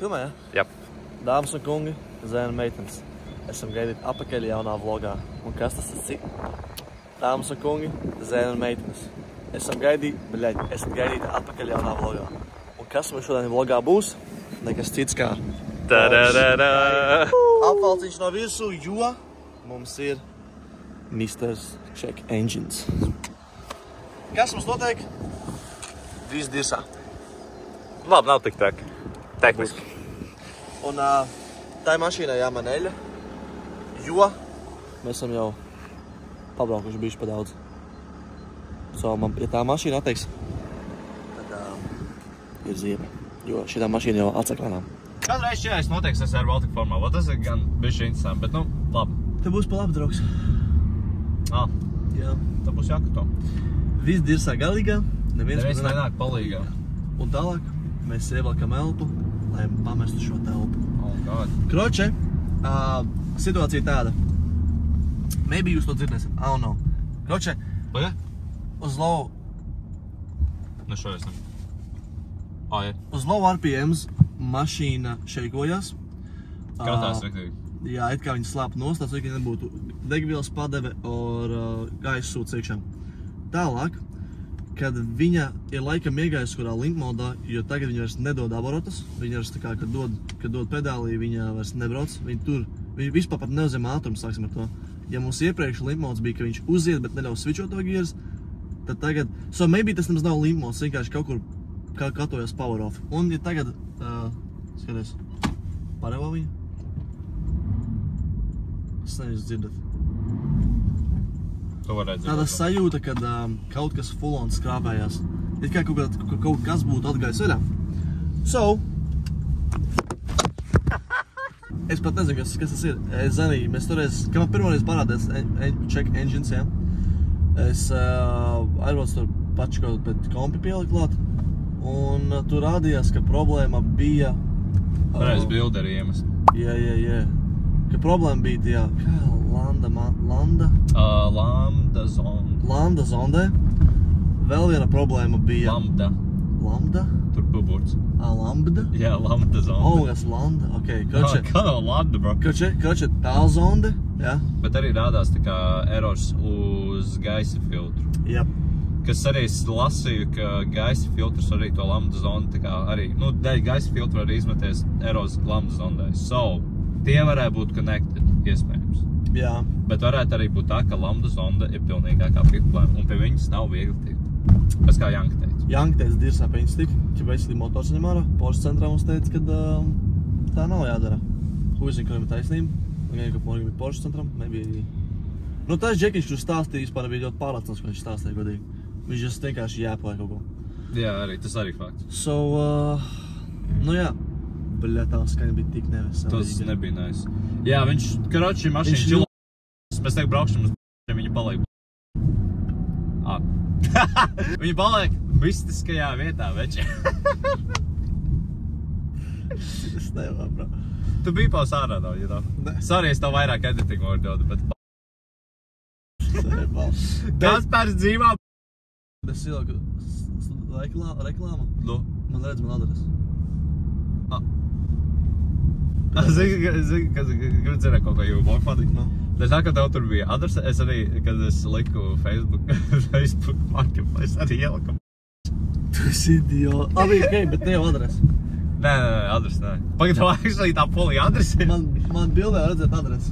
Filmē, ja? Jā. Dāmas un kungi, zēna meitenes. Esam gaidīti apakaļ jaunā vlogā. Un kas tas ir cik? Dāmas un kungi, zēna meitenes. Esam gaidīti apakaļ jaunā vlogā. Un kas mums šodien vlogā būs? Nekas cits kā... Apvalciņš no virsū, jo mums ir Mr. Check Engines. Kas mums notiek? Viss dirsā. Labi, nav tik tehniski. Un tā mašīnai jāman eļa, jo mēs esam jau pabraukuši bišķi pa daudz. Ja tā mašīna atteiks, tad ir ziema, jo šitā mašīna jau atsaka lēnām. Kādreiz šajās notiek ar Baltika formā, tas ir gan bišķi interesanti, bet nu, labi. Te būs pa labi, draugs. Jā. Tā būs jākato. Viss dirsā galīgā, neviens nenāk palīgā. Un tālāk mēs ievelkam elpu, lai pamestu šo telpu. Oh, God. Kroče, situācija tāda. Maybe jūs to dzirdēsiet. I don't know. Kroče, uz low... Ne šo esam. Jā. Uz low RPMs mašīna šeikojās. Kratās rektīgi. Jā, it kā viņa slāpa nost, tāds, ka nebūtu degvielas padeve ar gaisa sūts iekšā. Tālāk, kad viņa ir laikam iegājusi kurā link modā, jo tagad viņa vairs nedod aborotas, viņa vairs tā kā, kad dod pedālī, viņa vairs nebrauc, viņa vispār pat neuzņem ātrumu, sāksim ar to. Ja mums iepriekš link mods bija, ka viņš uziet, bet neļauj switchot to gears, tad tagad, so maybe tas nemaz nav link mods, vienkārši kaut kur katojas power off. Un ja tagad, skaties, parevo viņa? Es nevis dzirdat. Tāda sajūta, kad kaut kas full-on skrāpējās. It kā kaut kas būtu atgājis vaļā. So, es pat nezinu, kas tas ir. Zanī, mēs toreiz, kad man pirmoreiz parādījās Check Engines, ja? Es aizbraucu tur paču pēc kompi pielikt klāt. Un tur rādījās, ka problēma bija... Pareiz bildi arī iemest. Jā. Ka problēma bija tajā, kā Lambda zondē. Vēl viena problēma bija... Lambda? Tur paburts. Lambda? Jā, Lambda zonde. Kas Lambda? Ok, Kā nav Lambda, bro? Kroče, pēlzonde, jā? Bet arī rādās tā kā errors uz gaisa filtru. Jā. Kas arī es lasīju, ka gaisa filtrs arī to Lambda zondi, tā kā arī, dēļ gaisa filtru arī izmeties errors Lambda zondē. So, tie varētu būt connected, iespējams. Jā. Bet varētu arī būt tā, ka Lambda zonda ir pilnīgākā problēma, un pie viņas nav viegli tikt. Pēc kā Janka teica. Janka teica dirsā pie viņas tik, ka basically motors viņam ārā. Porsche centrā mums teica, ka tā nav jādara. Uzzinu, ka viņam ir taisnība. Gan, ka morgam ir Porsche centram, maybe... Tas džekiņš, kurš stāstīja, vispār nebija ļoti pārācināts, ko viņš stāstīja godīgi. Viņš just vienkārši jāpoja kaut ko. Jā, arī, tas arī fakts. So, jā. Bļā, tā skaņa bija tik neveselīga. Tas nebija nice. Jā, viņš, karoči, mašīna čilo. Mēs teik braukšam uz viņa paliek. Viņa paliek mistiskajā vietā, veči. Es nevar, bro. Tu biji paus ārā, you know? Sorry, es tev vairāk editingu varu dod, bet... Kaspars dzīvā... Es ielieku reklāmu. Man redz man adresi. Zini, kad dzirēju kaut ko jūmu patīk. Es tā, ka tev tur bija adrese, es arī, kad es liku Facebook Marketplace, arī ieliku. Tu esi idiot. Ok, bet ne jau adresi. Nē, adresi, nē. Pagad, tev actually tā polija adresi? Man bildē redzēt adresi.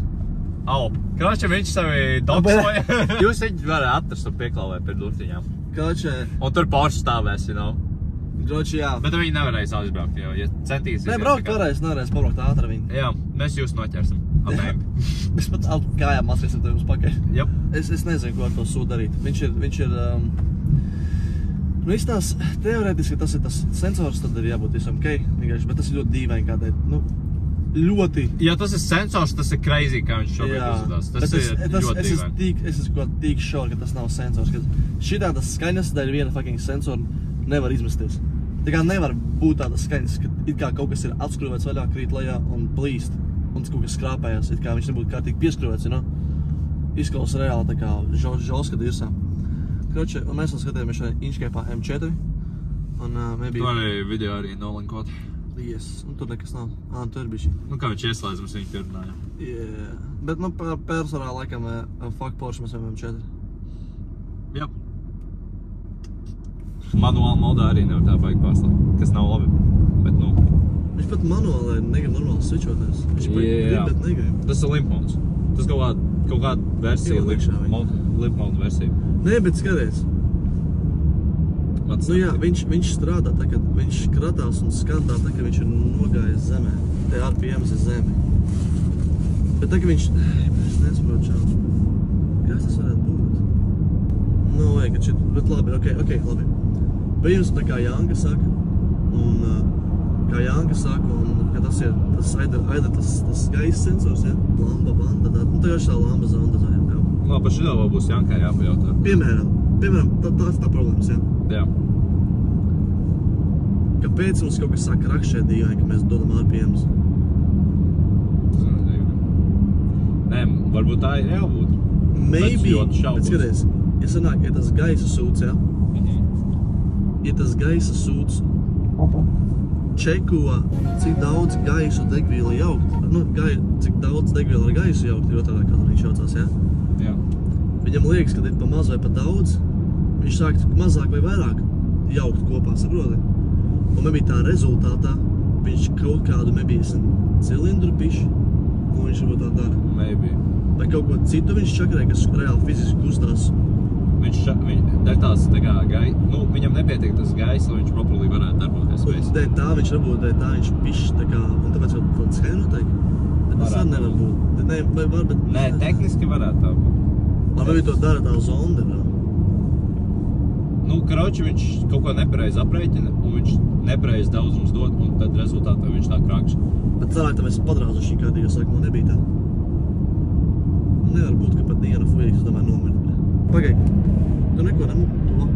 Kroče, viņš sevi doksoja. Jūs viņu varētu atrast un pieklauvēt pie durtiņām. Kroče. Un tur Porsche stāvēs, you know. Kroče, jā. Bet viņi nevarēs aizbraukt, jo, ja centīsies... Nē, braukt nevarēs pabraukt ātri ar viņu. Jā, mēs jūs noķersim. Mēs pat kājām maskēsim tev uz pakaļ. Jop. Es nezinu, ko ar to sūdu darīt. Viņš ir... Izstās, teorētiski tas ir tas sensors, tad ir jābūt visam ok, vienkārši, bet tas ir ļoti dīvaini kādēļ, ļoti... Ja tas ir sensors, tas ir crazy, kā viņš šobrīd uzvedās. Tas ir ļoti dīvaini. Es esmu kaut tik sure, ka tas nav sensors, ka šitā tas skaņas dēļ viena fucking sensora nevar izmesties. Tā kā nevar būt tādas skaņas, ka it kā kaut kas ir atskrūvēts vaļā, krīt lejā un plīst, un kaut kas skrāpējās, it kā viņš nebūtu kārtīgi pieskrūvēts, izklaus reāli tā kā žolska dirsā. Kroče, un mēs skatījāmies šajā Inchcape M4, un maybe... Tu arī video arī nolinkot. Yes, un tur nekas nav. Tur ir bišķi. Nu, kā viņš ieslēdz, mums viņi pierunāja. Yeah. Bet, persvarā laikam fuck Porsche mēs M4. Jā. Manuāli modā arī nevar tā baigi pārslēgt, kas nav labi. Bet, nu... Viņš pat manuāli negrib normāli switchoties. Viņš grib, bet negrib. Tas ir limp mods. Tas kaut kāda versija, limp moda versija. Nē, bet skaties. Nu jā, viņš strādā tā, kad viņš kratās un skan tā, kad viņš ir nogājis zemē. Te RPMs ir zemi. Bet tā, ka viņš... Es nesaprotu šādu. Kas tas varētu būt? Nu, vajag, ka šit... Bet labi, ok, labi. Pieņems tā kā Janka saka, un ka tas ir tas gaisa sensors, ja? Lamba, banda, tā. Nu, tā jau šā lamba zonda zājām, jā. Labi, par šitā vēl būs Jankai jāpajautā. Piemēram, tās tā problēmas, jā? Jā. Kāpēc mums kaut kas sāk rakšēt dīvaini, ka mēs dodam RPMs? Tas nav dīvaini. Nē, varbūt tā ir jābūt. Maybe, bet skaties, ja sanāk, ja tas gaisa sūds, jā? Ja tas gaisa sūds čeko, cik daudz gaisu degviela jaukt, cik daudz degviela ar gaisu jaukt, jo tādā kā viņš jaucās, jā? Jā. Viņam liekas, ka ir pa maz vai pa daudz, viņš sāk mazāk vai vairāk jaukt kopā, saproti? Un maybe tā rezultātā viņš kaut kādu cilindru piši, ko viņš varbūt tā dara. Maybe. Vai kaut ko citu viņš čakarē, kas reāli fiziski kustās. Viņam nepietiek tas gaisa, lai viņš properly varētu darboties. Un tā viņš pišķi tā kā, un tāpēc vēl tāda skaņa noteikti. Bet tas arī nevar būt. Nē, tehniski varētu tā būt. Vai to dara tā zonde, bro? Nu, karoči, viņš kaut ko nepareizi aprēķina, un viņš nepareizi daudzums dod, un tad rezultātā viņš tā krākš. Bet cerāk, tā mēs padrāzuši kādī, jo sākumā nebija tā. Nevar būt, ka pat diena fujiks, es domāju, nomirt. Pagaid, tu neko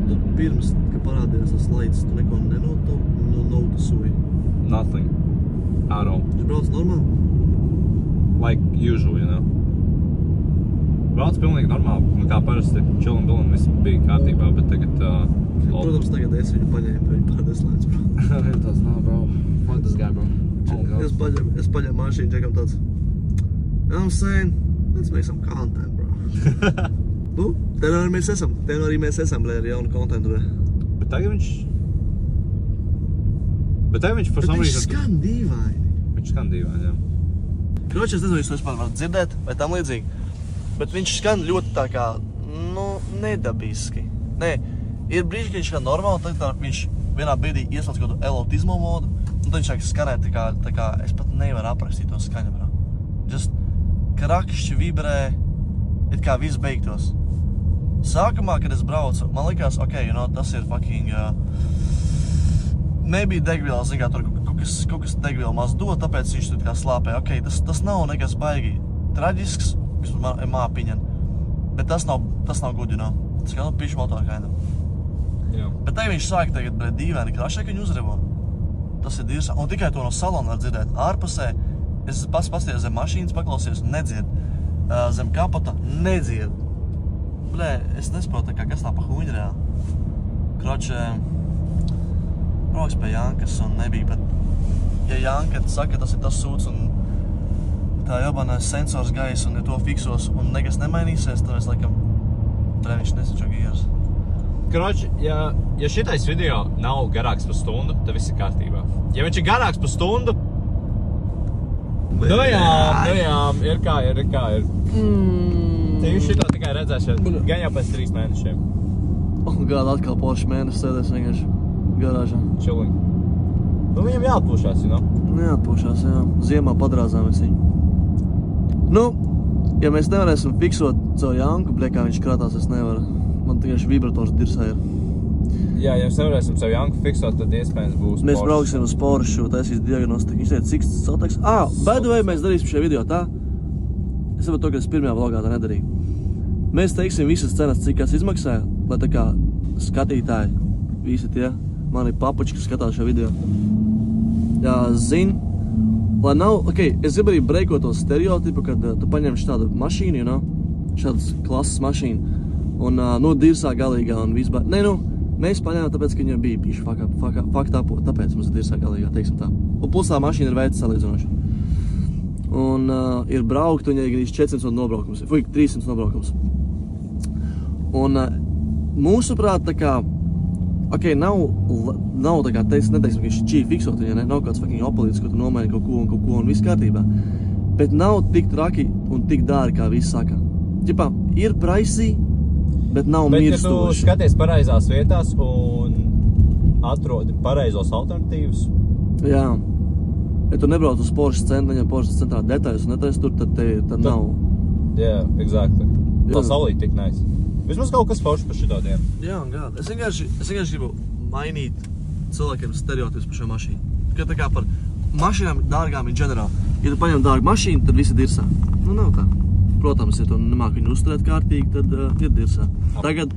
tu pirms, ka parādījās tas slaids, tu neko nenotusoji? Nothing. At all. Viņš brauc normāli? Like usual, you know. Brauc pilnīgi normāli, nu kā parasti, chilling bilim, viss bija kārtībā, bet tagad... Protams, tagad es viņu paņēmu, ka viņu pārādēs slaids, bro. Tas nav, bro. Fuck this guy, bro. Es paņēmu mašīnu, čekam tāds. I'm saying, let's make some content, bro. Nu, te arī mēs esam, blē, ar jaunu kontentu, blē. Bet tagad viņš for some reason... Bet viņš skan dīvaini. Viņš skan dīvaini, jā. Kroči, es nezinu, jūs to vispār varat dzirdēt, vai tam līdzīgi. Bet viņš skan ļoti tā kā, nedabiski. Nē, ir brīži, ka viņš skan normāli, tad viņš vienā brīdī ieslēdz kādu elotismo modu, un tad viņš sāk skanēt tā kā, es pat nevaru aprakstīt to skaņu, bro. Just krakšķi vibrē, it kā viss beigtos. Sākumā, kad es braucu, man likās, ok, tas ir fucking, nebija degviela, zin kā, tur kaut kas degviela maz dod, tāpēc viņš tur kā slāpē, ok, tas nav nekas baigi traģisks, vismaz māpiņan, bet tas nav good, tas kā pišu motoru kainam. Jā. Bet te viņš sāk tagad, blē, dīvaini krašē, ka viņu uzrevo. Tas ir dirsā, un tikai to no salona var dzirdēt. Ārpusē, es pats pasties zem mašīnas paklausies un nedzird. Zem kapota nedzird. Blē, es nesaprotu, kas tā pa huņi reāli. Kroče, brauks pie Jankas un nebija pat, ja Janka saka, tas ir tas sūds un tā jobanais sensors gaisa un ja to fiksos un nekas nemainīsies, tad es laikam, blē, viņš nesačo gīras. Kroči, ja šitais video nav garāks par stundu, tad viss ir kārtībā. Ja viņš ir garāks par stundu, nu jā, ir kā ir. Te jūs šito tikai redzēsiet, gan jau pēc 3 mēnešiem. Gāda atkal Porsche mēnesis sēdēs vienkārši garāžā. Chilling. Nu viņam jāatpūšās, Neatpūšās, jā. Ziemā padrāzāmies viņu. Nu, ja mēs nevarēsim fiksot caur Janku, bļē, kā viņš kratās, es nevaru. Man tikai vibrators dirsā ir. Jā, ja mēs nevarēsim caur Janku fiksot, tad iespējams būs Porsche. Mēs brauksim uz Porsche, taisīs diagnostiku. Viņš teica, cik sateks? By the way, mēs darīsim šajā video tā. Es saprotu to, ka es pirmajā vlogā tā nedarīju. Mēs teiksim visas cenas, cik kas izmaksāja, lai tā kā skatītāji, visi tie mani papuči, kas skatās šo video. Jā, zin, lai nav, es gribu arī breikot to stereotipu, kad tu paņem šādu mašīnu, šādas klases mašīnu, un, dirsā galīgā un vispār. Nē, mēs paņēmām tāpēc, ka viņam bija bišķi fucked upot, tāpēc mums ir dirsā galīgā, teiksim tā. Un pusā mašīna ir veids salīdzinoši. Un ir braukt, viņai gandrīz 400 nobraukums. 300 nobraukums. Un mūsuprāt, tā kā, ok, nav tā kā, neteiksim, ka viņš šķī fiksot, viņa ne? Nav kāds fucking opelīts, ko tu nomaini kaut ko un viss kārtībā. Bet nav tik traki un tik dārgi, kā visi saka. Ģipā, ir pricey, bet nav mirstoši. Bet, ja tu skaties pareizās vietās un atrodi pareizos alternatīvas. Jā. Ja tu nebrauc uz Porsche centru, ja Porsche centrā detaļas un netais tur, tad nav. Jā, exactly. Tā saulīt tik nice. Vismaz kaut kas forši par šito dienu. Jā, un gāda. Es vienkārši gribu mainīt cilvēkiem stereotipus par šo mašīnu. Ka tā kā par mašīnām dārgām ir ģenerāli. Ja tu paņem dārgu mašīnu, tad visi dirsā. Nu, nav tā. Protams, ja tu nemāk viņu uzturēt kārtīgi, tad ir dirsā. Tagad,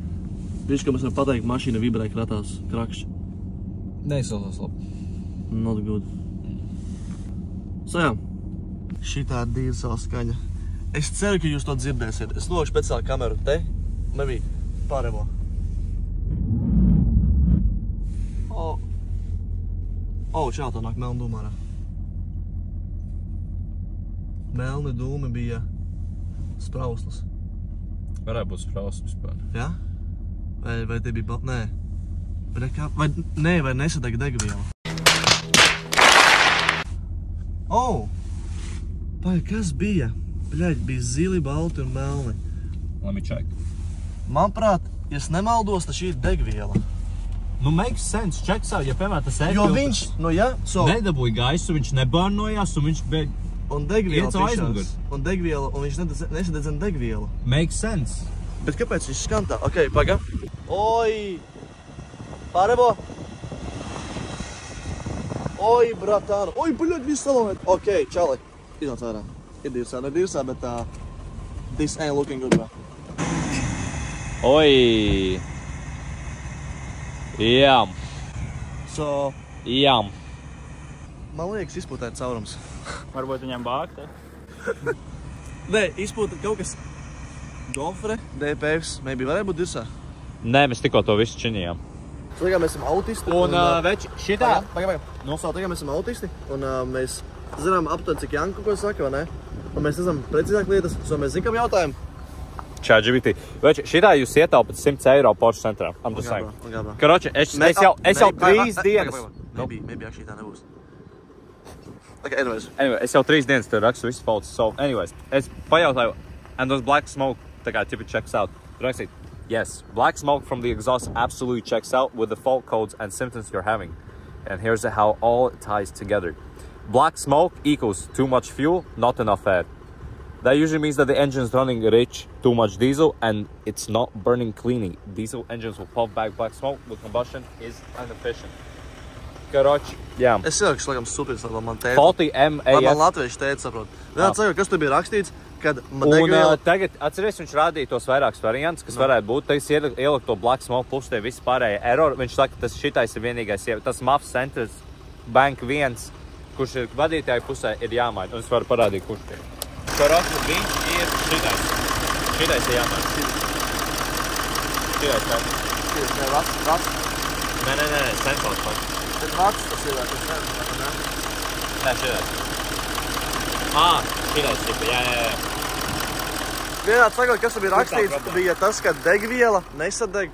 viņš, ka mēs varam pateikt, mašīna vibrē kratās krakšķi. Neizsaucās labi. Not good. So, jā. Šitā ir dīrsā skaņa. Es ceru, ka jūs to dzirdēsiet. Es nolikšu speciāli kameru te, maybe pārevo. Čau, tā nāk melna dūma ārā. Melni dūmi bija sprauslas. Varētu būt sprauslas vispār. Jā? Vai te bija Nē. Vai nesadega degviela? Kas bija? Bļaļ, bija zili, balti un melni. Let me check. Manuprāt, ja es nemaldos, tad šī ir degviela. Nu, makes sense. Check savu, ja piemēram tas Jo viņš, nedabūja gaisu, viņš nebārnojās un viņš bija... Un degviela aizmugurs. Un degviela, un viņš nesadedzina degvielu. Makes sense. Bet kāpēc viņš skan tā? Ok, paga. Oi! Pārevo! Oi, bratānu! Oi, bļaļ, viss salomēt! Ok, čali. Iznāc ārā. Ir dirsā, bet this ain't looking good, bro. Oi! Jām. So, Jām. man liekas, izpūtēt caurums. Varbūt viņam bākt, Nē, izpūtēt kaut kas gofre, DPFs, maybe varētu būt dirsā. Nē, mēs tikko to visu činījām. Tagad mēs esam autisti. Un veči, šitā... Paga. Tagad mēs esam autisti, un mēs zinām aptuveni, cik Janka ko saka, vai ne? Un mēs esam precīzāk lietas, so mēs zinām jautājumu. ChatGPT. Veči, šitā jūs ietaupat 100 eiro Porsche centrā. I'm just saying. Karoči, es jau 3 dienas... Maybe actually tā nebūs. Okay, anyways. Anyway, es jau 3 dienas tur rakstu visu faults. So, anyways, es pajautāju, and those black smoke, tā kā tipi checks out. Rakstīt, yes, black smoke from the exhaust absolutely checks out with the fault codes and symptoms you're having. And here's how all ties together. Black smoke equals too much fuel, not enough air. That usually means that the engine is running rich, too much diesel, and it's not burning cleanly. Diesel engines will puff back black smoke, but combustion is inefficient. Karoči, jā. Es ierakšu, laikam, supis, lai man teica. Faulty MAF. Lai man latvieši teica, saprot. Vienāds sakot, kas tur bija rakstīts, kad degviela... Un tagad, atceries, viņš rādīja tos vairākus variants, kas varētu būt. Tagad ielikt to black smoke plus tie visi pārējie error. Viņš saka, tas šitais ir vienīgais, tas MAF Centers Bank 1, kurš ir vadītāju pusē, ir jāmaina. Un es varu parādīt, kurš tie. Karoči, viņš ir šitais. Šitais ir jāmaina. Šitais kā? Šitais, vats. Nē, centrāls pats. Tad vats tas ir, tas ne? Nē, šitais. Šitais ir, jā. Vienāds sakot, kas tur bija rakstīts, bija tas, ka degviela nesadeg.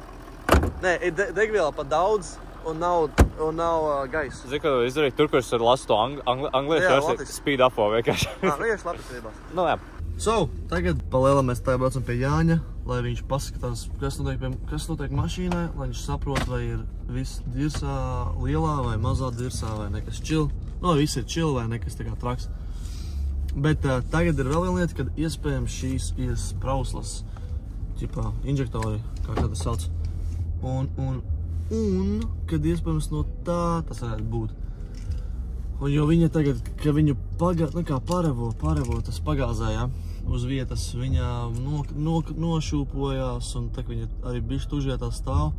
Nē, ir degviela pa daudz un nav gaisa. Zinu, ka izdarīt tur, kur es lasu to angliešu versiju, speed upo vienkārši. Vienkārši latviecībās. Nu, jā. So, tagad palielam mēs tagad braucam pie Jāņa, lai viņš paskatās, kas notiek mašīnai, lai viņš saprot, vai ir viss dirsā lielā vai mazā dirsā, vai nekas chill. No, viss ir chill vai nekas tā kā traks. Bet tagad ir vēl viena lieta, kad iespējams šīs ir sprauslas, ķipā, injektori, kā tas sauc. Un, kad iespējams no tā tas varētu būt. Un jo viņa tagad, ka viņu parevo tas pagāzē, ja, uz vietas, viņa nošūpojās un tā viņa arī bišķi tužietā stāv.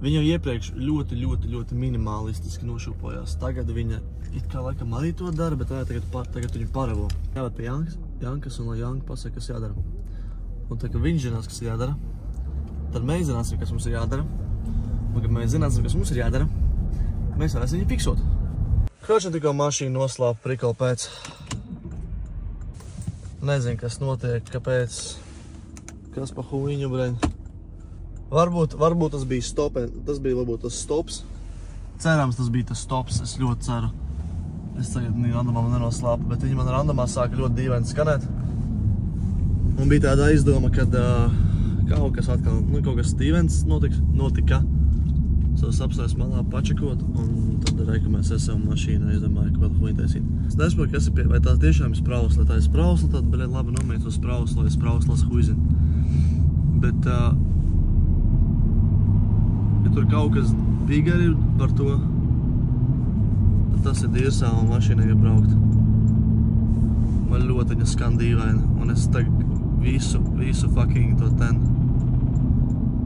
Viņa jau iepriekš ļoti minimalistiski nošūpojās. Tagad viņa it kā laikam arī to dara, bet tagad viņu parevo. Jāvērt pie Jankas un lai Janka pasaka, kas jādara. Un tā, ka viņš zinās, kas jādara, tad mēs zināsim, kas mums ir jādara. Un, kad mēs zināsim, kas mums ir jādara, mēs varēsim viņu fiksot. Kročam tikko mašīnu noslāpa prikala pēc. Nezinu, kas notiek, kāpēc. Kas pa huīņu, breņ. Varbūt tas bija varbūt tas stops. Cerams, tas bija tas stops, es ļoti ceru. Es tagad randomā man nenoslāpa, bet viņi man randomā sāka ļoti dīvaini skanēt. Un bija tāda aizdoma, kad kaut kas atkal, kaut kas dīvains notika. Es apstājos malā pačekot, un tad reiku mēs esam mašīnā, es domāju, ko tā huīņa taisīt. Es nesaprotu, kas ir vai tās tiešām ir sprausla. Tā ir sprausla, tad, bet labi nomēģināt uz sprauslu, lai sprauslas huizina. Bet, ja tur kaut kas bigger ir par to, tad tas ir dirsā un mašīnai ir braukt. Man ļoti viņa skan dīvaini, un es tagad visu fucking to ten.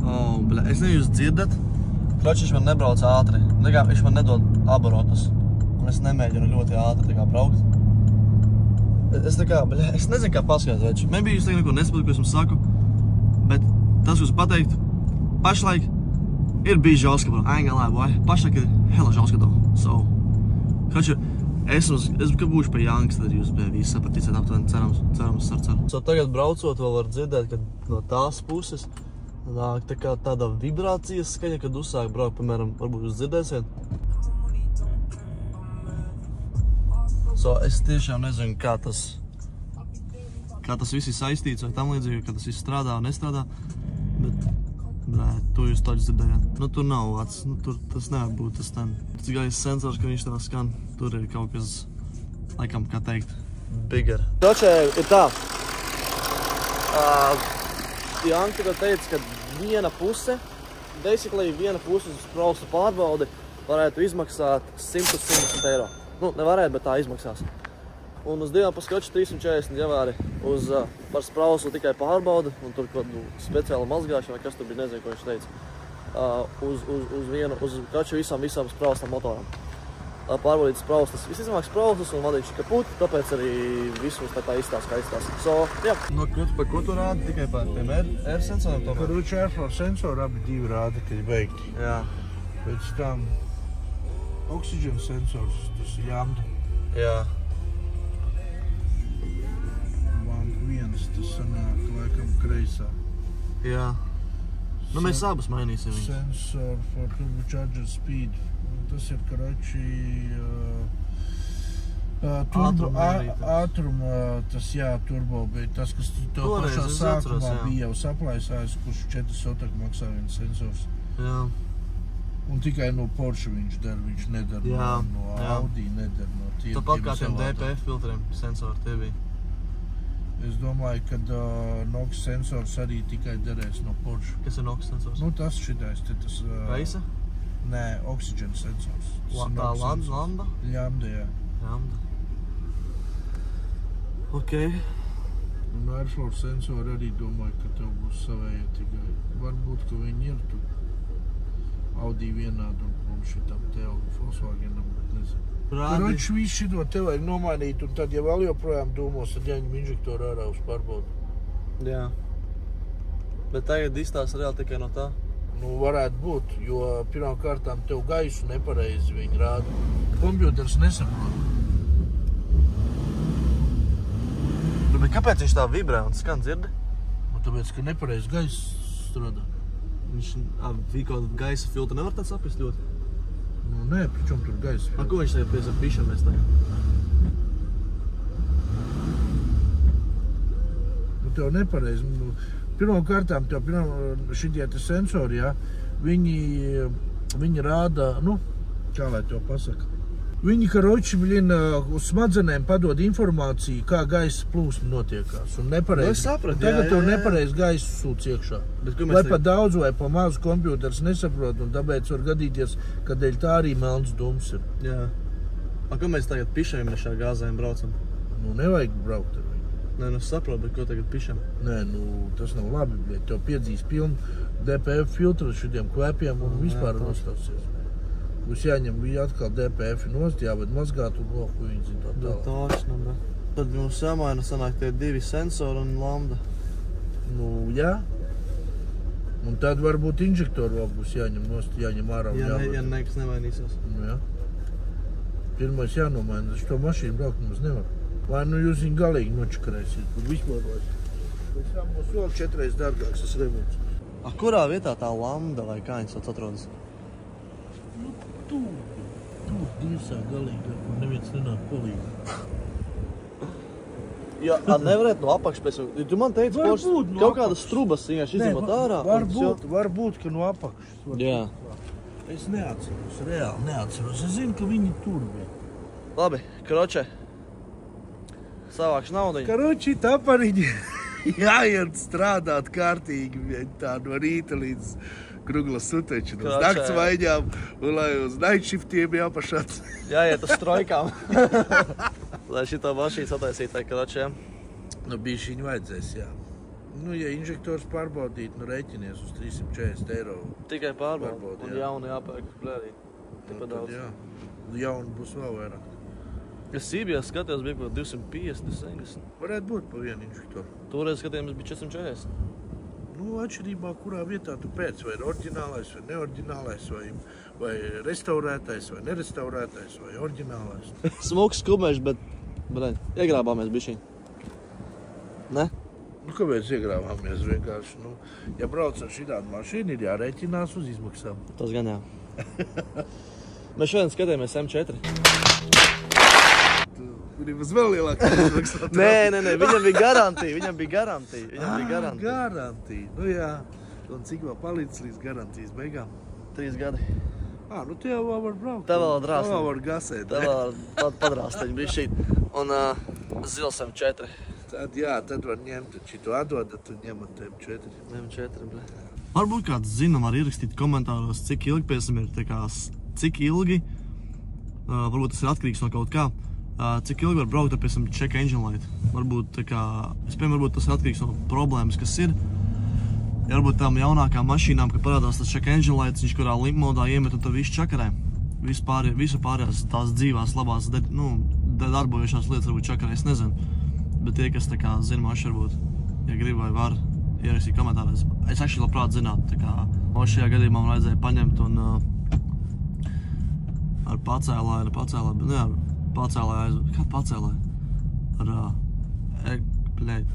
Bļa, es nezinu, jūs dzirdat? Kroči, viņš man nebrauc ātri. Viņš man nedod aborotus. Un es nemēģinu ļoti ātri tā kā braukt. Es nezinu, kā paskatīt, veči. Maybe jūs tagad neko nesaprotat, ko es jums saku. Bet tas, ko es pateiktu, pašlaik ir bijis žauska, bro. I ain't gonna lie, boy. Pašlaik ir hella žauska, though. So, kroči, es būšu pie Jankas, tad jūs visi sapratīsiet aptuveni, cerams. So, tagad braucot vēl var dzirdēt, ka no tās puses nāk tā kā tāda vibrācijas skaņa, kad uzsāk braukt, piemēram, varbūt jūs dzirdēsiet. So, es tiešām nezinu, kā tas viss ir saistīts vai tam līdzīgi, ka tas viss strādā un nestrādā, bet, to jūs taču dzirdējāt. Tur nav vats, tas nevar būt tas ten. Tas gaisa sensors, ka viņš tā skan, tur ir kaut kas, laikam, kā teikt, bigger. Dočē ir tā. Janka tikko teica, ka viena puse uz sprauslu pārbaudi varētu izmaksāt 100 eiro. Nevarētu, bet tā izmaksās. Un uz divām paskoču 340 ģevēri par sprauslu tikai pārbaudi, un tur kaut speciāla mazgāšana, vai kas tur bija, nezinu, ko viņš teica. Uz kaču visām sprauslam motoram. Pārbaudīt sprauslas. Visizmāk sprauslas un vadīšu kaput, tāpēc arī viss mums tā izstāsta, kā izstāsta. So, jā. Par ko tu rādi? Tikai par tiem air sensoriem tomēr? Par airflow sensoru abi divi rāda, ka ir beigti. Jā. Pēc tam oxygen sensors, tas ir Lambda. Jā. Bank viens, tas sanāk laikam kreisā. Jā. Mēs abas mainīsim viņu. Sensor for turbocharger speed. Tas ir, karoči, ātruma, tas jā, turbo bija tas, kas to pašā sākumā bija jau saplaisājis, kurš 4 sotak maksā viens sensors. Jā. Un tikai no Porsche viņš nedara, no Audi nedara, no tiem. Tāpat kā tiem DPF filtriem sensori tie bija. Es domāju, ka NOx sensors arī tikai derēs no Porsche. Kas ir NOx sensors? Tas šitais, tas... Reisa? Nē, oxygen sensors. Tā Lambda? Lambda, jā. Lambda. Ok. Un airflow sensori arī domāju, ka tev būs savēja tikai. Varbūt, ka viņi ir tur Audi vienādu un šitam tev Volkswagenam, bet nezinu. Karoči, visu šito tev vajag nomainīt, un tad, ja vēl joprojām domos, tad jāņem inžektoru ārā uz pārbaudu. Jā. Bet tagad izstāsta reāli tikai no tā? Varētu būt, jo pirmām kārtām tev gaisu nepareizi viņi rāda. Kompjuters nesaprot. Bet kāpēc viņš tā vibrē un skan dzirdi? Tāpēc, ka nepareizi gaiss strādā. Viņš kaut gaisa filtru nevar tāds saprast ļoti? Nē, pričom tur gaisa filtru. Ko viņš tagad pēc pišamies tagad? Tev nepareizi. Pirmām kārtām tev šitie sensori, jā, viņi rāda, kā lai to pasaka. Viņi, karoči, uz smadzenēm padod informāciju, kā gaisa plūsma notiekās. Un nepareizi. Tagad tev nepareizi gaisa sūc iekšā. Vai pa daudz vai pa mazu kompjuters nesaprot, un tāpēc var gadīties, ka dēļ tā arī melns dums ir. Jā. Ko mēs tagad pišamies šā gāzēm braucam? Nevajag braukt ar viņu. Nē, es saprotu, bet ko tagad pišam? Nē, tas nav labi, bet tev piedzīs pilnu DPF filtru šitiem kvēpiem un vispār nostāsies. Būs jāņem atkal DPF nost, jāved mazgāt un loku viņi zina tā tālāk. Točno, tad mums samaina sanāk tie divi sensori un Lambda. Jā. Un tad varbūt inžektoru vēl būs jāņem nost, jāņem ārā un jāved. Ja nekas nevainīsies. Jā. Pirmais jānomaina, šo mašīnu braukt mums nevar. Vai nu jūs viņu galīgi nočakarēsiet, kur vispār vajag. Pēc tam mums vēl 4 reizes dārgāks tas remonts. Kurā vietā tā landa vai kā viņas atrodas? Nu, tur dirsā galīgi, kur neviens nenāk palīgi. Jā, nevarētu no apakšas pēc... Tu man teici, kaut kādas strubas vienkārši izņemot ārā. Varbūt, ka no apakšas. Jā. Es neatceros, reāli neatceros. Es zinu, ka viņi tur bija. Labi, kroče. Savākšu naudiņu. Karoči, tapariņi jāiet strādāt kārtīgi tā no rīta līdz Gruglas sutečinu. Uz nakts vaiņām un lai uz night shiftiem jāpašāc. Jāiet uz strojkām. Lai šito mašīnu sataisīt tai kročiem. Nu, bišķiņu vajadzēs, jā. Nu, ja inžektors pārbaudīt, nu rēķinies uz 340 €. Tikai pārbaudīt, un jaunu jāpērk blēdīt. Nu, tad jā. Jaunu būs vēl vairāk. Es CBS skatījos, bija kaut 250, 270. Varētu būt pa vienu inžektoru. Toreiz skatījāmies bija 440. Nu, atšķirībā, kurā vietā tu pēc, vai oriģinālais, vai neoriģinālais, vai restaurētais, vai nerestaurētais, vai oriģinālais. Smuks skumēš, bet, iegrābāmies bišķiņ. Ne? Nu, kāpēc iegrāvāmies vienkārši? Nu, ja brauc ar šitādu mašīnu, ir jārēķinās uz izmaksām. Tas gan jā. Mēs šodien skatījāmies M4. Gribas vēl lielāk izmaksāt. Nē, viņam bija garantija, Garantija, nu jā. Un cik vēl palīdz līdz garantijas beigām? 3 gadi. Nu te jau var braukt. Te vēl drāsteņi. Te vēl var gasēt. Te vēl padrāsteņi bišķīt. Un zils M4. Tad jā, tad var ņemt, šito atdodat un ņemat M4. M4, blē. Varbūt kāds zina, var ierakstīt komentāros, cik ilgi pēc tam ir, cik ilgi, varbūt tas ir atkarīgs no kaut kā, cik ilgi var braukt ar pēc tam check engine light. Varbūt varbūt tas ir atkarīgs no problēmas, kas ir. Ja varbūt tām jaunākām mašīnām, kad parādās tas check engine lights, viņš kurā limp modā iemet un tad viss čakarē. Visu pārējās tās dzīvās, labās, darbojušās lietas varbūt čakarē, es nezinu. Bet tie, kas zina maši, varbūt, ja grib vai var, ierakstīt komentāros. Es actually labprāt zinātu, maši šajā gadījumā man vajadzēja paņemt un ar pacēlāju,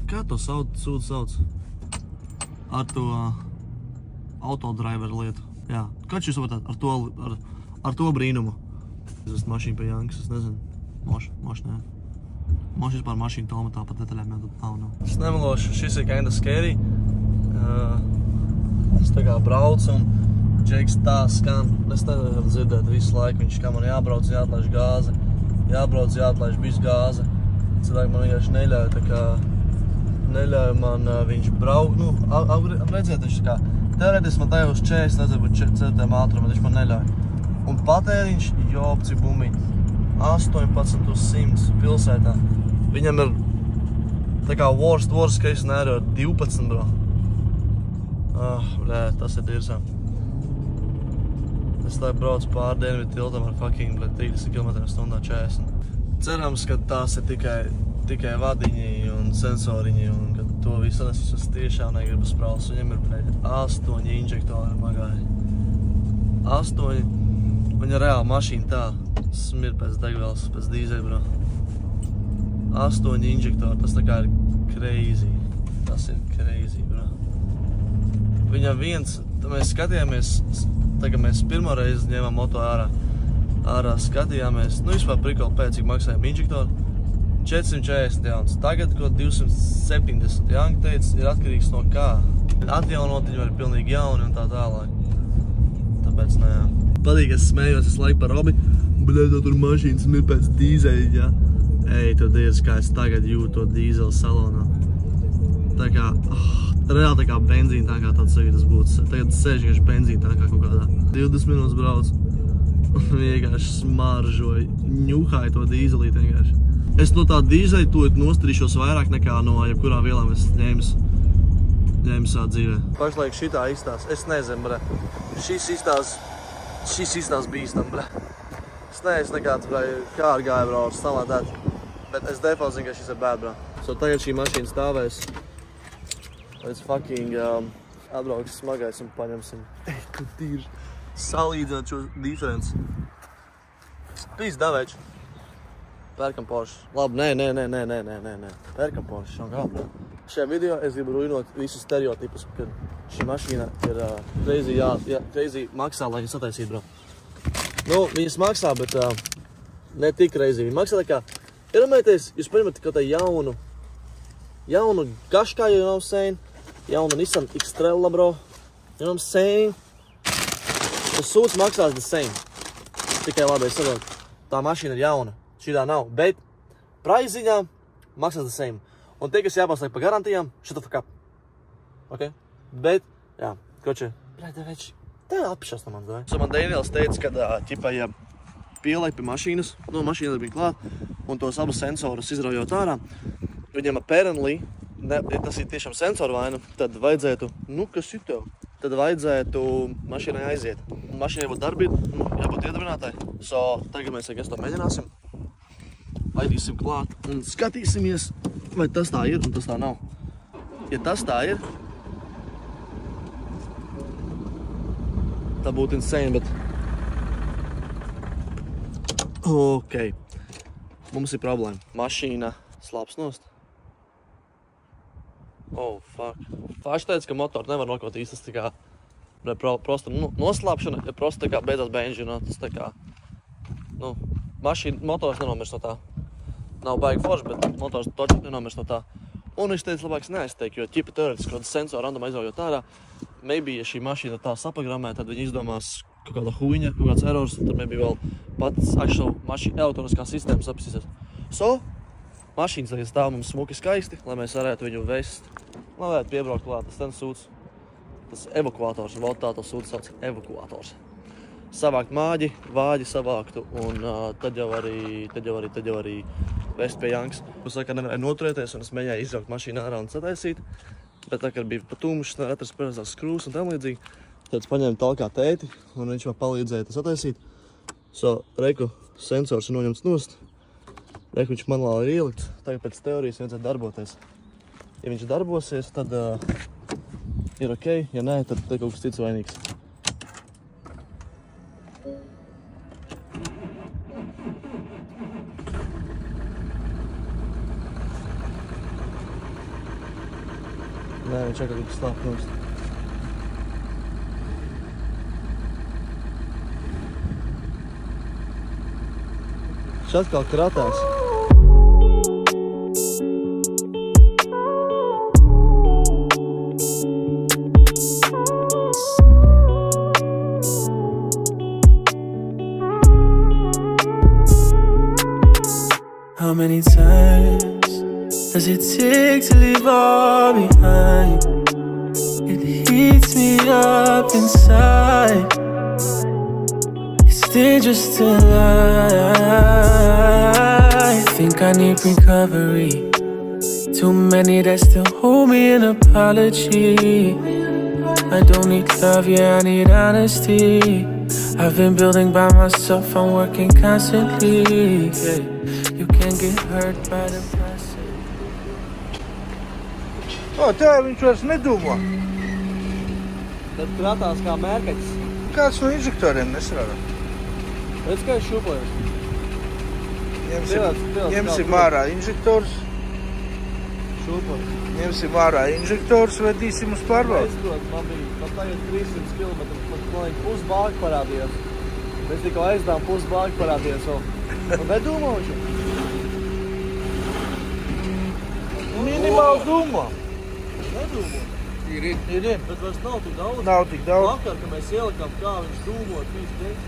kā to sūdu sauc? Ar to autodriveru lietu. Jā, kāds jūs saprotat ar to brīnumu? Es esmu mašīna pie Jankas, es nezinu. Moši nē. Moši vispār mašīna tomatā pat detaļām nav. Es nemelošu, šis ir kinda scary. Es braucu un Džeiks tā skan. Es nevaru dzirdēt visu laiku, viņš kā man jābrauc, jāatlaiž gāze. Jābrauc, jāatlaiž visu gāze. Cilvēki man vienkārši neļauj man viņš braukt. Nu, redziet, viņš teorētiski man tajos 40, nezinu, būt 4 ātrumā, viņš man neļauj. Un patēriņš, jopci bumiņ, 18 uz 100 pilsētā. Viņam ir worst case scenario 12, bro. Tas ir dirsā. Es braucu pār Dienvidu tiltam ar fucking 30 km/h 40. Cerams, ka tās ir tikai vadiņi un sensoriņi un ka to visu es tiešām negribu spraust. Viņam ir 8 inžektori magāji. 8. Viņa reāli mašīna tā smir pēc degvielas, pēc dīzeļa, bro. 8 inžektori, tas ir crazy. Tas ir crazy, bro. Viņam viens, mēs skatījāmies, tagad mēs pirmo reizi ņēmām moto ārā skatījāmies, nu vispār prikoli pēc, cik maksājām inžektori. 440 jauns, tagad kaut 270. Janka teica, ir atkarīgs no kā. Atjaunot viņi var pilnīgi jauni un tā tālāk. Tāpēc, nē. Patīk, es smējos visu laiku par Robi. Bļēdā, tur mašīnas ir pēc dīzeļa, ja? Ej, tu dievs, kā es tagad jūtu to dīzeli salonā. Tā kā, reāli tā kā benzīna tankā tāds sajūtas būtu. Tagad sēž vienkārši benzīna tankā kaut kādā. 20 minūtes brauc un vienkārši smaržoju, ņuhāju to dīzelīti vienkārši. Es no tā dīzeļa tūlīt nostrīšos vairāk nekā no jebkurām vielām es ņēmu savā dzīvē. Pašlaik šitā izstās, es nezinu, bre. Šis izstās bīstam, bre. Es neesmu nekāds, bre, kārgāja, bro, ar salādēt. Bet es default zinu, ka šis ir bad, bro. So tagad šī mašīna stāvēs. Līdz fucking atbrauks smagais un paņemsim. Ej, kur tīri salīdzināt šo diferenci. Pīs, davēč. Pērkam Porsche. Labi, nē. Pērkam Porsche. Un kā? Šajā video es gribu ruinot visus stereotipus, kad šī mašīna ir crazy maksā, lai viņas sataisītu, bro. Nu, viņas maksā, bet ne tik crazy. Viņa maksā tā kā, iedomājieties, jūs paņemat kaut tā jaunu Qashqai, you know what I'm saying? Jaunu Nissan X-Trella, bro. You know what I'm saying? Tas sūds maksās the same. Tikai labi, es saprotu, tā mašīna ir jauna. Šitā nav, bet price-ziņā maksās the same. Un tie, kas jāpārslēg pa garantijām, shut the fuck up. Ok? Bet, jā, koči, veči, tā apšas no manis, vai? So man Daniels teica, kad ķipa, ja pieliek pie mašīnas, no mašīnas bija klāt, un tos abus sensorus izraujot ārā, viņam apparently, ja tas ir tiešām sensoru vaina, tad vajadzētu, kas ir tev? Tad vajadzētu mašīnai aiziet. Mašīnai būtu darbība, jābūt iedarbinātāji. So, tagad mēs to mēģināsim. Laidīsim klāt un skatīsimies, vai tas tā ir un tas tā nav. Ja tas tā ir, tā būtu insane, bet... Ok. Mums ir problēma. Mašīna slāps nost. Oh, fuck. Fāši teica, ka motoru nevar nokot īsti, tas tā kā prosta noslāpšana, ja prosta tā kā beidzās benžina, tas tā kā, motors nenomirst no tā. Nav baigi forši, bet motors toči nenomirst no tā. Un viņš teica, labāks neaizteik, jo ķipa teoretiski kaut sensoru random aizvaujot ārā, maybe, ja šī mašīna tā saprogrammē, tad viņi izdomās kaut kāda huiņa, kaut kāds errors, tad maybe vēl pats actual elektroniskā sistēma sapisīsies. So, mašīnas tagad stāv mums smuki skaisti, lai mēs varētu viņu vest, lai varētu piebraukt klāt. Tas ten sūds, tas evakuators, vēl tā to sūds sauc evakuators. Savākt māģi, vāģi savāktu, un tad jau arī vest pie Jankas. Es saka, nevarēju noturēties, un es mēģināju izraukt mašīnu ārā un sataisīt, bet tā, kad bija pa tumšs, nevar atrast parastās skrūvas un tam līdzīgi, tad es paņēmu talkā tēti, un viņš man palīdzēja tas sataisīt. So, reku, sensors ir noņemts nost. Reku, viņš manuāli ir ielikts, tagad pēc teorijas vajadzētu darboties. Ja viņš darbosies, tad ir ok, ja nē, tad kaut kas cits vainīgs. Nē, viņš kaut kas slāp nost. Viņš atkal kratās. How many times does it take to leave all behind? It heats me up inside. It's dangerous to lie. I think I need recovery. Too many that still hold me in apology. I don't need love, yeah, I need honesty. I've been building by myself, I'm working constantly. Yeah. You can't get hurt by the process. Tā viņš vairs nedomā. Tad kratās kā mērkaķis. Kāds no inžektoriem nestrādā? Redz, kā es šūpoju? Ņemsim ārā inžektors. Šūpoju. Ņemsim ārā inžektors, vedīsim uz pārbaudu. Man tagad 300 km, man pusbāgi parādījās. Mēs tikko aizdām pusbāgi parādījās vēl. Un nedomāšu? Minimāli domā. Nedomā. Ir. Bet vairs nav tik daudz. Nav tik daudz. Vakar, kad mēs ielikām, kā viņš dūmot, viņš teica.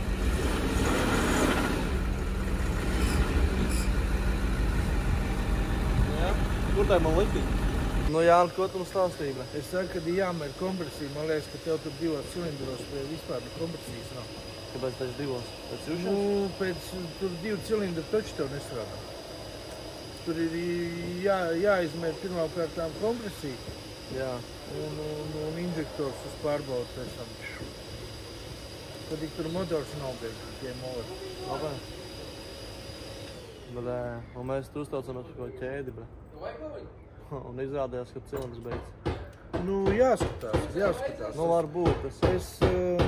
Jā? Kur tā man liktīt? Nu, Jāni, ko tu mums stāstīji? Es saku, kad ir jāmēr kompresija, man liekas, ka tev tur 2 cilindros vispār kompresijas nav. Kāpēc pēc 2? Pēc jūšanas? Nu, pēc tur 2 cilindru taču tev nestrādā. Tur ir jāizmēr pirmkārtām kompresija. Jā. Un inžektors uz pārbaudu pēc tam. Tad ik tur motors nav bez tiem over. Labi. Bet, un mēs tu uztaucamies par ķēdi, bre. Un izrādījās, ka cilindrs beidz. Nu, jāskatās. Nu, varbūt. Es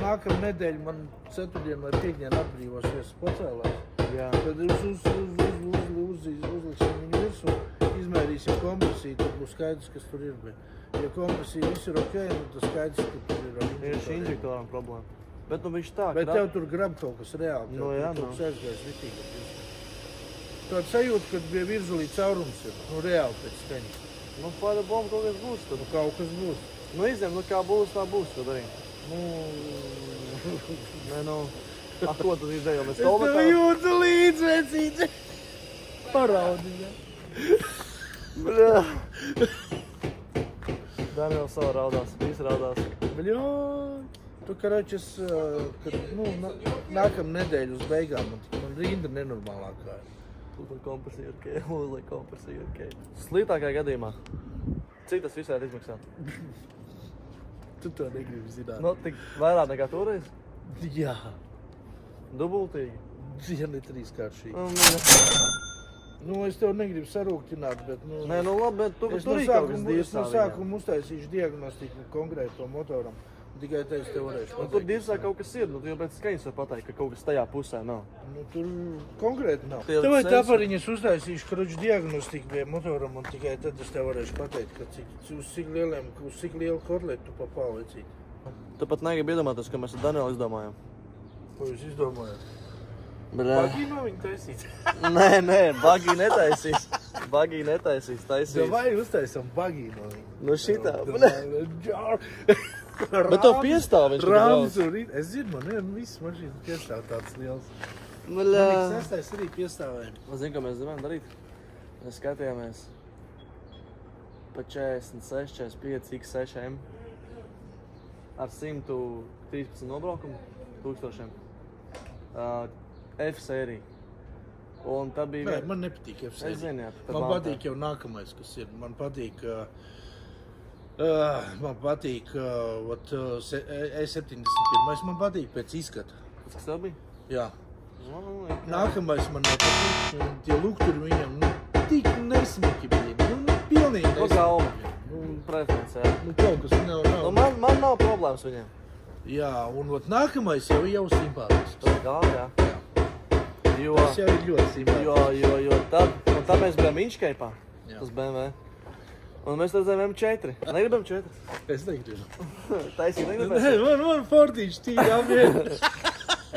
nākamā nedēļa man ceturtdien vai piekdien atbrīvosies pacēlās. Jā. Tad uzliksim viņu virsū, izmērīsim kompresiju, tad būs skaidrs, kas tur ir. Ja kompresija viss ir ok, tad skaidrs, ka tur ir šī injektoram problēma. Bet viņš tā, Bet tev tur grab kaut kas reāli. Jā, Tur sēsgais ritīgi. Tāda sajūta, kad bija virzulī caurums ir. Reāli pēc skaņas. Pāra bomba kaut kas būs tad. Kaut kas būs. Izņem, kā būs, tā būs tad arī. Ko tad izdejo? Mēs Es tev jūtu līdz, vecīte. Paraudi, ja. Daniels savu raudās, visi raudās. Tu, karačas, kad, nākam nedēļu uz beigām, man rinda nenormālākā ir. Uzliek kompresiju, ok. Slītākajā gadījumā, cik tas visā ir izmaksāt? Tu to negribi zināt. Tik vairāk nekā toreiz? Jā. Dubultīgi? Ja ne trīskāršīgi. Es tev negribu sarūktināt, bet, labi, bet tu es tur no ir kaut kas dirsā. sākuma uztaisīšu diagnostiku konkrēto motoram. Tikai te es tev varēšu pateikt. Tur dirsā kaut kas ir, tu jau pēc skaņas var pateikt, ka kaut kas tajā pusē nav. Tur konkrēti nav. Tie Tev vai sensori. tāpariņas uztaisīšu kroču diagnostiku pie motoram, un tikai tad es tev varēšu pateikt, ka uz cik lielu kotletu tu papālicīt. Tu pat negribi iedomāties, ka mēs ar Danielu izdomājam. Ko jūs izdomājat? Bagī no viņa taisīt. Nē, bagī netaisīs. Taisīs. Vai uztaisam bagī no viņa? No šitā. Bet tev piestāv viņš. Rāms un rīt. Es zinu, man viss mašīnas piestāv tāds liels. Man sestais arī piestāvēja. Zinu, ko mēs gribam darīt. Mēs skatījāmies pa 46, 45 X6M ar 113 nobraukumu tūkstošiem. F sērija. Un tā bija... Nē, man nepatīk F sērija. Es zinu, jā. Man patīk jau nākamais, kas ir. Man patīk E71. Man patīk pēc izskata. Kas tā bija? Jā. Nākamais man nepatīk. Tie lukturi viņam, tik nesmuki bija. Pilnīgi nesmuki. Preference, jā. Kaut kas nav. Man nav problēmas viņiem. Jā, un nākamais jau simpātisks. Jā. Tas jau ir ļoti simpātisks. Jo tad mēs bijām Inčkeipā, tas BMW. Un mēs redzējām M4. Negribam 4? Es negribu. Taisīt negribēs? Nē, man Fordīši tīri apvieni.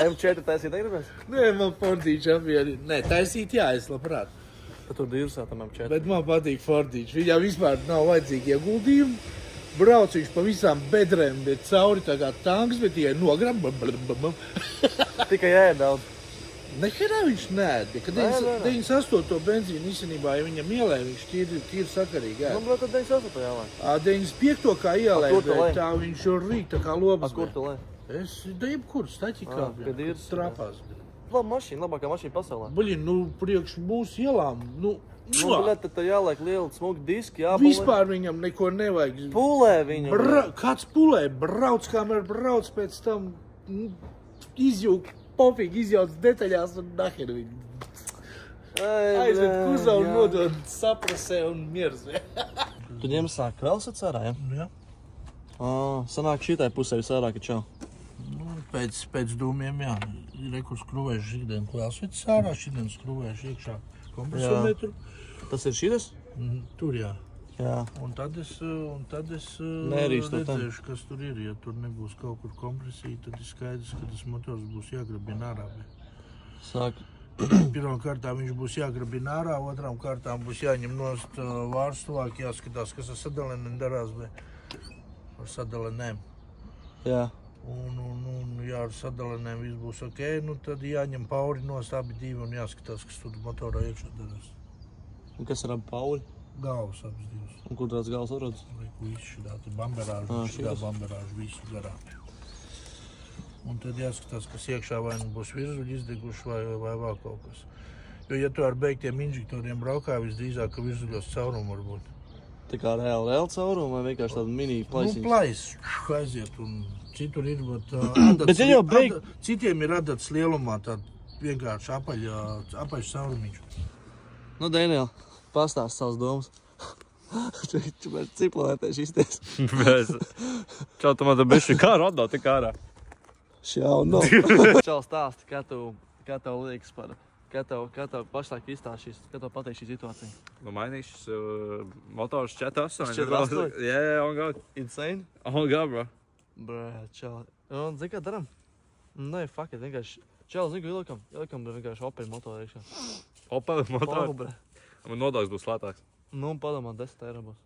M4 taisīt negribēs? Nē, man Fordīši apvieni. Nē, taisīt jā, es labprāt. Tad tur dirsā tam M4. Bet man patīk Fordīši. Viņam vispār nav vajadzīgi ieguldījumi. Brauc viņš pa visām bedrēm, bet cauri tā kā tanks, bet tikai nogram. Tikai ēd daudz. Neherā viņš neēd. Kad 98. benzīnu īstenībā, ja viņam ielēja, viņš tīri sakarīgi ēd. Man brauc 98. jālēj. 95. kā ielēja, bet tā viņš jau rīt tā kā lobas. Kur tu lēj? Es kur staķikā kad ir trapās. Laba mašīna, labākā mašīna pasaulē. Priekš mūsu ielām, Tad jāliek liela smuka diski, jāpulē. Vispār viņam neko nevajag. Pulē viņu. Kāds pulē? Brauc, kamēr brauc, pēc tam izjūk, pofīgi izjauc detaļās un naher viņu. Aizved kuzavu, nodod saprasē un miers. Tu ņem sāk kvēlsat sārā, ja? Jā. Sanāk šitai pusē visvairāk, čau. Pēc dūmiem, jā. Rekur skruvēšu šitien kvēlsvets sārā, šitien skruvēšu iekšā kompresometru. Tas ir šitas? Tur, jā. Jā. Un tad es redzēšu, kas tur ir. Ja tur nebūs kaut kur kompresija, tad ir skaidrs, ka tas motors būs jāgrabina ārā. Sāk. Pirmām kārtām viņš būs jāgrabina ārā, otrām kārtām būs jāņem nost vārstulāk, jāskatās, kas ar sadalēniem darās, bet ar sadalēnēm. Jā. Un ja ar sadalēnēm viss būs ok, tad jāņem pauri nost abi divi un jāskatās, kas tur motorā iekšā darās. Un kas ar abi pauri? Galvas abas divas. Un kur tāds galvas atrodas? Visu šitā, te bamberāžu, visu garā. Un tad jāskatās, kas iekšā vai nu būs virzuļi izdeguši vai vēl kaut kas. Jo, ja tu ar beigtiem inžektoriem braukā, visdrīzāk, ka virzuļos caurumu var būt. Tā kā reāli caurumu vai vienkārši tādu mini plaisiņu? Plais, aiziet, un citur ir, Bet ja jau citiem ir adats lielumā tād vienkārši apaļš caurumiņš. Daniel, pastāst savas domas. Cik planētēši izties? Čau, tu man tā bišķi kā rodā, tik ārā. Šau, no. Čau stāsti, kā tev liekas par Kā tev pašlaik izstāst kā tev patīk šī situācija? Nu, mainīšu motors 4.8. 4.8? Yeah, on God. Insane? On God, bro. Brē, čau. Un, zini, kā daram? Nē, fuck it, vienkārši. Čau, zini, ieliekam vienkārši Opel motoru iekšā. Opel motoru? Brē. Un nodoklis būs lētāks. Nu, un padomā, 10 eiro būs.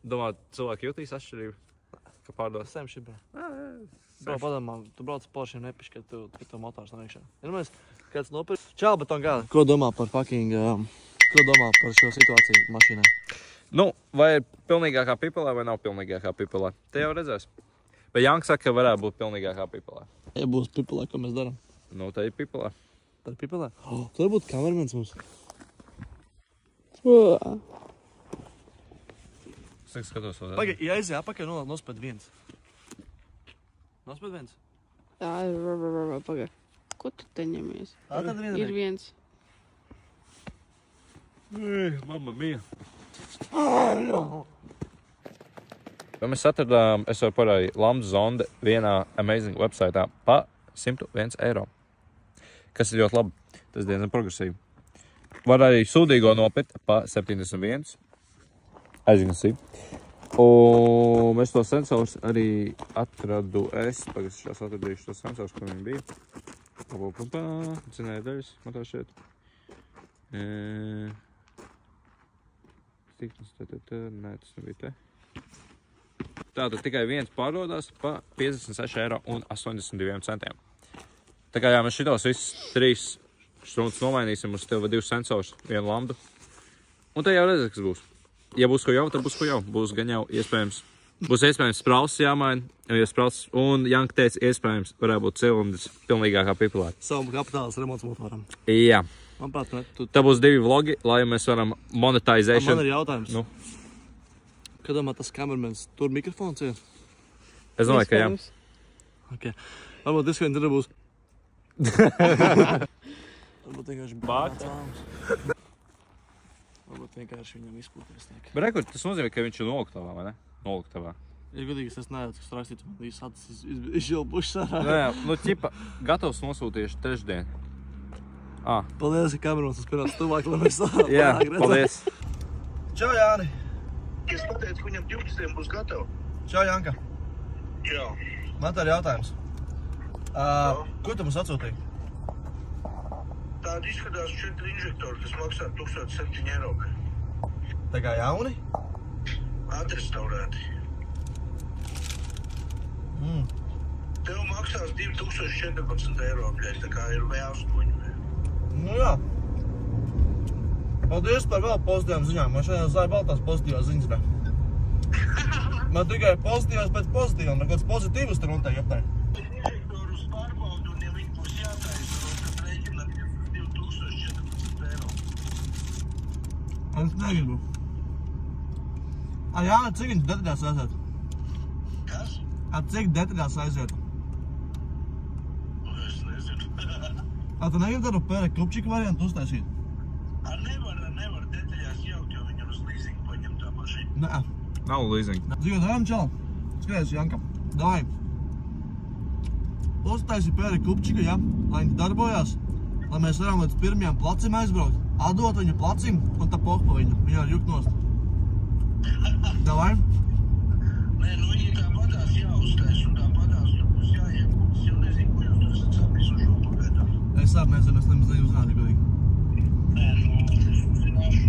Domā, cilvēki jutīs atšķirību, ka pārdos? Same shit, brē. Bro, padomā, tu brauc Porsche un nepiši, ka tev motors nav iekšā. Iedomājies, kāds nopirkt. Čau, bet on gāli. Ko domā par fucking, ko domā par šo situāciju mašīnai? Nu, vai ir pilnīgākā pipelē vai nav pilnīgākā pipelē? Te jau redzēs. Bet Janka saka, ka varētu būt pilnīgākā pipelē. Ja būs pipelē, ko mēs daram? Nu, te ir pipelē. Tā ir pipelē? Tu vari būt kameramens mums. Es skatos vēl. Pagai, ja aiziet apakaļ, nospēd viens. Nospēd viens? Jā, pagai. Ko tu te ņemies? Tad viena Ir viens. Mamma mia. Vai mēs atradām, es varu parādīt, lampu zonde vienā amazing websaitā pa 101 eiro. Kas ir ļoti labi. Tas diezgan progresīvi. Var arī sūdīgo nopirkt pa 71. Aizgāsī. Un mēs to sensors arī atradu es. Pagad es šās atradīšu to sensors, kur viņi bija. Zinēja daļas, man tā šeit. Stiknes, nē, tas nebija te. Tātad tikai viens pārdodās pa 56 eiro un 82 centiem. Tā kā jā, mēs šitos visus 3 stundas nomainīsim uz tev 2 sensors, 1 lamdu. Un te jau redzēs, kas būs. Ja būs ko jau, tad būs ko jau. Būs gan jau iespējams. Būs iespējams sprausis jāmaina. Ja sprausis, un Janka teica, iespējams varētu būt cilindrs pilnīgākā pipelē. Savu kapitālas remonts motoram. Jā. Manuprāt, Tā būs 2 vlogi, lai mēs varam monetizēšanu. Man ir jautājums. Nu. Kad domā tas kameramens, tur mikrofons ir? Es domāju, ka jā. Ok. Varbūt diskvien tad būs. Varbūt vienkārši bācāms. Varbūt vienkārši viņam izpūties tiek. Bet rekur, tas nozīmē, ka viņš ir noliktavā, vai ne? Noliktavā. Ja godīgi, es neredzu, kas rakstīts, man viss acis izžilbuši sarā. Jā, nu ķipa, gatavs nosūtīšu trešdien. Paldies, ka kameramens uz pirmās tuvāk, lai mēs tā Jā, paldies. Čau, Jāni. Es pateicu, ka viņam 12 būs gatavi. Čau, Janka. Jā. Man tā ir jautājums. Ko tu mums atsūtīji? Tāda izskatās 4 inžektori, kas maksā 1007 eiro. Tā kā jauni? Atrestaurēti. Tev maksās 2014 eiro, bļaļ, tā kā ir vēls kuņi. Nu jā. Paldies par vēl pozitīvām ziņām. Man šodien zāja baltās pozitīvās ziņas, bet. Man tikai pozitīvās pēc pozitīvām. Man kāds pozitīvus tur noteikti aptēj. Inžektorus pārbaudu, un ja viņi būs jātaisa, tad rēķina 2014 eiro. Es negribu. Jāni, cik viņš detaļās aiziet? Kas? Cik detaļās aiziet? Es nezinu. Tu negribu tādu pērek klubčika variantu uztaisīt? Nevar detaļās jaukt, jo viņam uz leasing paņem tā mašīna. Nē. Nav leasing. Dzīvo, darām čau. Skaties, Janka. Dāj. Uztaisi pērek klubčika, ja? Lai viņš darbojās. Lai mēs varam līdz pirmajām placim aizbraukt. Atdot viņu placim un tā poh pa viņu. Viņu ar jukt nost. Davai? Nē, nu viņi tāpatās jāuztais un tāpatās tur būs jāiepūtas. Jau nezinu, ko jūs tur esat sapisuši un pagaidām. Es arī nezinu, es nemaz neuzzināju godīgi. Nē, nu, zināšu.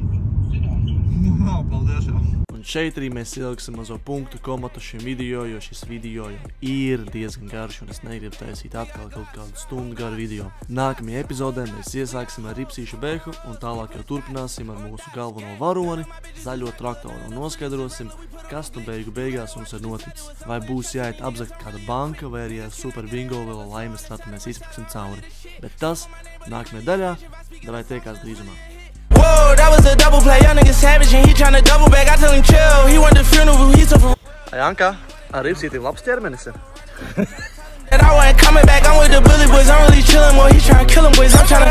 Nav, paldies jau. Un šeit arī mēs ieliksim mazo punktu komatu šim video, jo šis video jau ir diezgan garš un es negribu taisīt atkal kaut kādu stundu garu video. Nākamajā epizodē mēs iesāksim ar ripsīšu behu un tālāk jau turpināsim ar mūsu galveno varoni, zaļo traktoru un noskaidrosim, kas tu beigās mums ir noticis. Vai būs jāiet apzakt kāda banka vai arī ar super bingo vēl laimes stratu mēs izpraksim cauri. Bet tas nākamajā daļā, davai tiekās drīzumā. Whoa, that was a double play, young nigga savage and he tryna double back. I tell him chill, he want the funeral, he so for Janka, ar ripsītīm labs ķermenis ir. and I wasn't coming back. I'm with the bully boys, I'm really chillin', boy. He tryna kill him, boys. I'm tryna